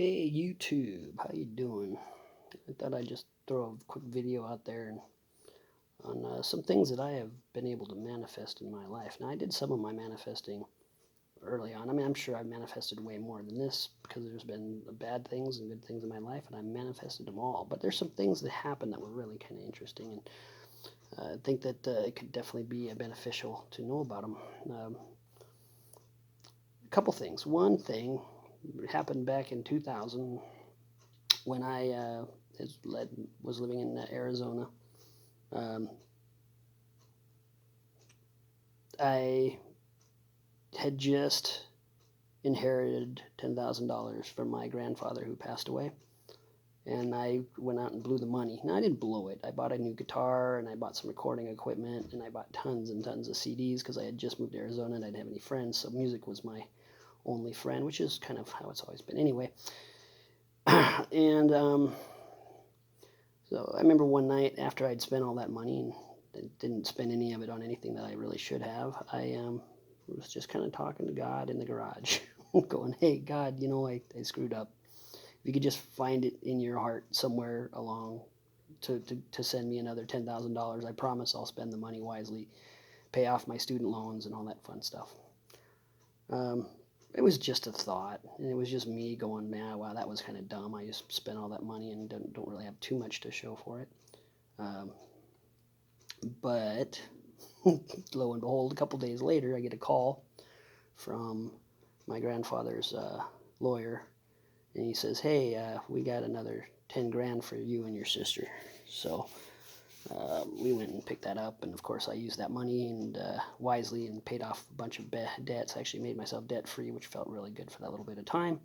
Hey YouTube, how you doing? I thought I'd just throw a quick video out there on some things that I have been able to manifest in my life. Now, I did some of my manifesting early on. I mean, I'm sure I've manifested way more than this because there's been bad things and good things in my life, and I manifested them all. But there's some things that happened that were really kind of interesting, and I think that it could definitely be beneficial to know about them. A couple things. One thing happened back in 2000 when I was living in Arizona. I had just inherited $10,000 from my grandfather who passed away, and I went out and blew the money. Now, I didn't blow it. I bought a new guitar, and I bought some recording equipment, and I bought tons and tons of CDs because I had just moved to Arizona and I didn't have any friends, so music was my only friend, which is kind of how it's always been anyway. And so I remember one night after I'd spent all that money and didn't spend any of it on anything that I really should have, I was just kind of talking to God in the garage, going, "Hey, God, I screwed up. If you could just find it in your heart somewhere along to send me another $10,000, I promise I'll spend the money wisely, pay off my student loans and all that fun stuff." It was just a thought, and it was just me going, "Man, wow, that was kind of dumb. I just spent all that money and don't really have too much to show for it." But lo and behold, a couple days later, I get a call from my grandfather's lawyer, and he says, "Hey, we got another 10 grand for you and your sister." So we went and picked that up, and of course I used that money and wisely and paid off a bunch of debts. I actually made myself debt free, which felt really good for that little bit of time.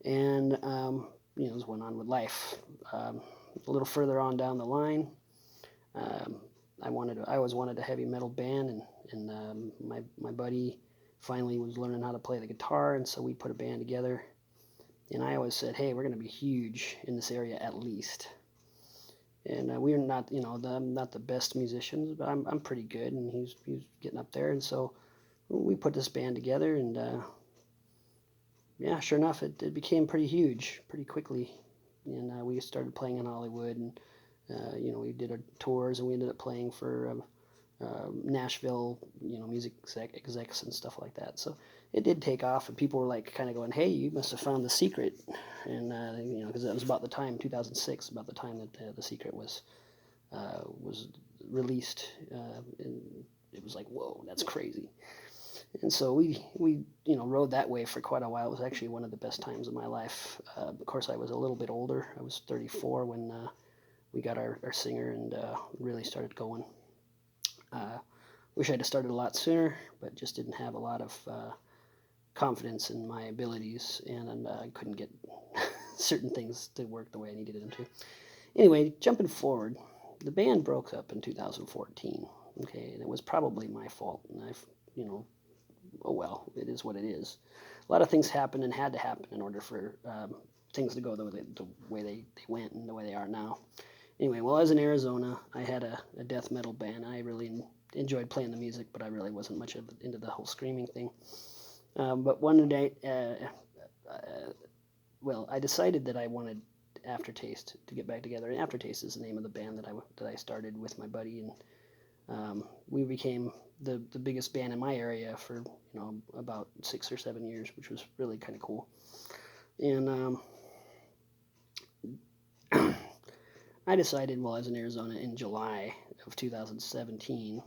And just went on with life. A little further on down the line, I always wanted a heavy metal band, and my buddy finally was learning how to play the guitar, and so we put a band together. And I always said, "Hey, we're going to be huge in this area at least." And we're not, not the best musicians, but I'm pretty good, and he's getting up there. And so we put this band together, and yeah, sure enough, it became pretty huge pretty quickly. And we started playing in Hollywood, and we did our tours, and we ended up playing for Nashville, music execs and stuff like that. So it did take off, and people were like kind of going, "Hey, you must have found the secret." And because that was about the time, 2006, about the time that the secret was released, and it was like, "Whoa, that's crazy." And so we rode that wave for quite a while. It was actually one of the best times of my life. Of course, I was a little bit older. I was 34 when we got our singer and really started going. Wish I'd have started a lot sooner, but just didn't have a lot of confidence in my abilities, and I couldn't get certain things to work the way I needed them to. Anyway, jumping forward, the band broke up in 2014. Okay, and it was probably my fault, and oh well, it is what it is. A lot of things happened and had to happen in order for things to go the way they went and the way they are now. Anyway, while I was in Arizona, I had a death metal band. I really enjoyed playing the music, but I really wasn't much into the whole screaming thing. But one day, I decided that I wanted Aftertaste to get back together. And Aftertaste is the name of the band that I started with my buddy, and we became the biggest band in my area for about 6 or 7 years, which was really kind of cool. And I decided while I was in Arizona in July of 2017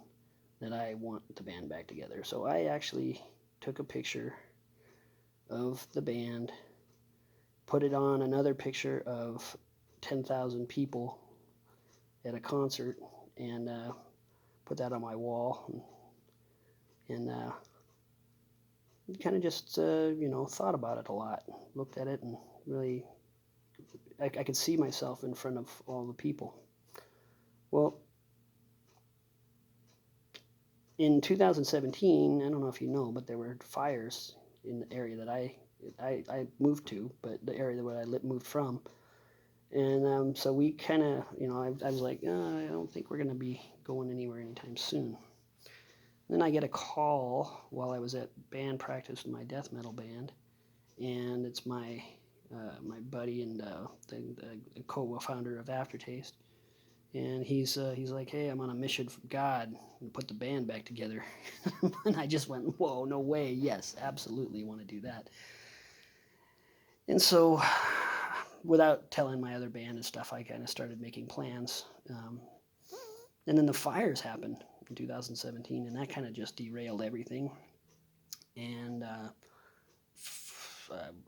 that I want the band back together. So I actually took a picture of the band, put it on another picture of 10,000 people at a concert, and put that on my wall, and kind of just thought about it a lot, looked at it, and really I could see myself in front of all the people. Well, in 2017, I don't know if you know, but there were fires in the area that I moved to, but the area where I moved from. And so we kind of, I was like, I don't think we're going to be going anywhere anytime soon. Then I get a call while I was at band practice with my death metal band, and it's my my buddy and the co-founder of Aftertaste. And he's like, hey, I'm on a mission from God and put the band back together. And I just went, whoa, no way. Yes, absolutely want to do that. And so, without telling my other band and stuff, I kind of started making plans. And then the fires happened in 2017, and that kind of just derailed everything. And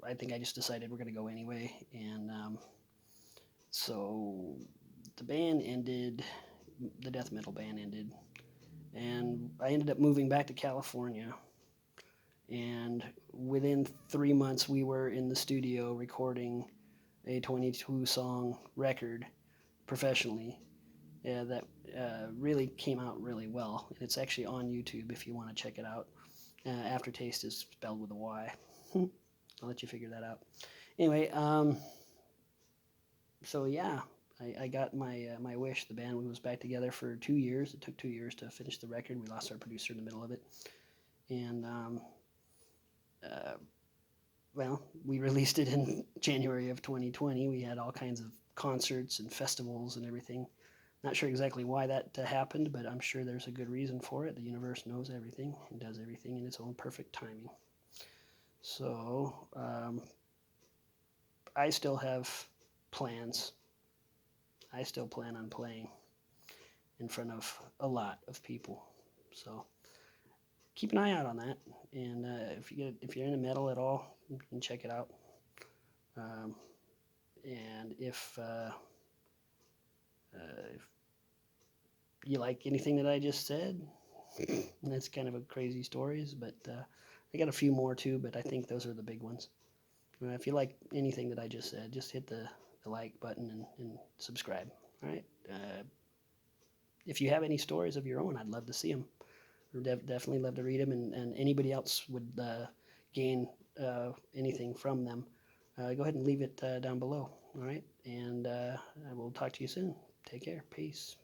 I think I just decided we're going to go anyway. And so the band ended, the death metal band ended, and I ended up moving back to California. And within 3 months, we were in the studio recording a 22 song record professionally. That really came out really well. And it's actually on YouTube if you want to check it out. Aftertaste is spelled with a Y. I'll let you figure that out. Anyway, so yeah, I got my wish. The band was back together for 2 years. It took 2 years to finish the record. We lost our producer in the middle of it. And uh, well, we released it in January of 2020. We had all kinds of concerts and festivals and everything. Not sure exactly why that happened, but I'm sure there's a good reason for it. The universe knows everything and does everything in its own perfect timing. So I still have plans. I still plan on playing in front of a lot of people. So keep an eye out on that. And if you're into metal at all, you can check it out. And if you like anything that I just said, that's kind of a crazy stories, but I got a few more too, but I think those are the big ones. If you like anything that I just said, just hit the like button and subscribe. All right. If you have any stories of your own, I'd love to see them. Definitely love to read them, and anybody else would gain anything from them, go ahead and leave it down below. All right. And I will talk to you soon. Take care. Peace.